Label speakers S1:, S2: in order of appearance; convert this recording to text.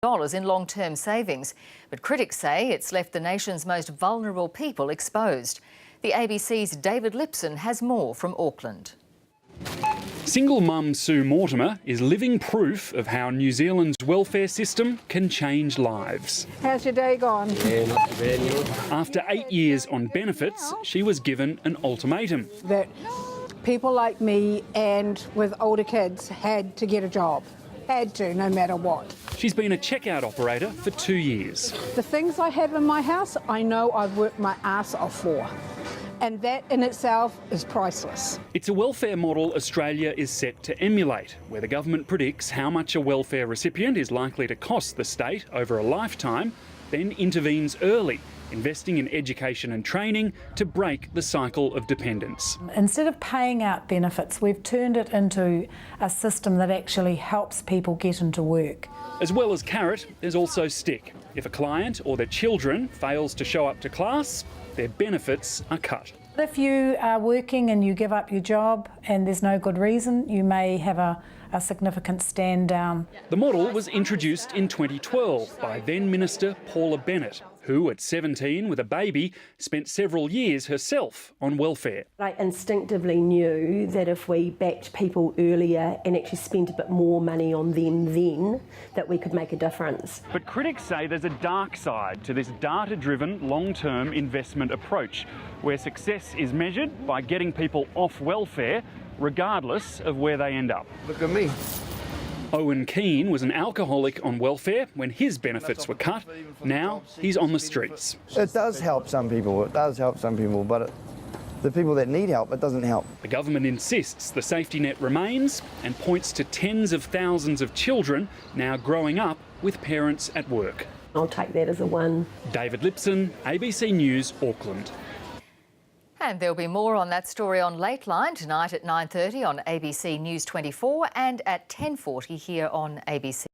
S1: in long-term savings, but critics say it's left the nation's most vulnerable people exposed. The ABC's David Lipson has more from Auckland.
S2: Single mum Sue Mortimer is living proof of how New Zealand's welfare system can change lives.
S3: How's your day gone?
S4: Yeah, not too bad, you?
S2: After 8 years on benefits, she was given an ultimatum.
S3: That people like me and with older kids had to get a job. Had to, no matter what.
S2: She's been a checkout operator for 2 years.
S3: The things I have in my house, I know I've worked my ass off for. And that in itself is priceless.
S2: It's a welfare model Australia is set to emulate, where the government predicts how much a welfare recipient is likely to cost the state over a lifetime, then intervenes early, investing in education and training to break the cycle of dependence.
S5: Instead of paying out benefits, we've turned it into a system that actually helps people get into work.
S2: As well as carrot, there's also stick. If a client or their children fails to show up to class, their benefits are cut.
S5: If you are working and you give up your job and there's no good reason, you may have a significant stand down.
S2: The model was introduced in 2012 by then Minister Paula Bennett, who at 17 with a baby spent several years herself on welfare.
S6: I instinctively knew that if we backed people earlier and actually spent a bit more money on them then, that we could make a difference.
S2: But critics say there's a dark side to this data-driven, long-term investment approach, where success is measured by getting people off welfare, regardless of where they end up.
S4: Look at me.
S2: Owen Keane was an alcoholic on welfare when his benefits were cut. Now he's on the streets.
S7: It does help some people, but the people that need help, it doesn't help.
S2: The government insists the safety net remains and points to tens of thousands of children now growing up with parents at work.
S6: I'll take that as a win.
S2: David Lipson, ABC News, Auckland.
S1: And there'll be more on that story on Lateline tonight at 9:30 on ABC News 24 and at 10:40 here on ABC.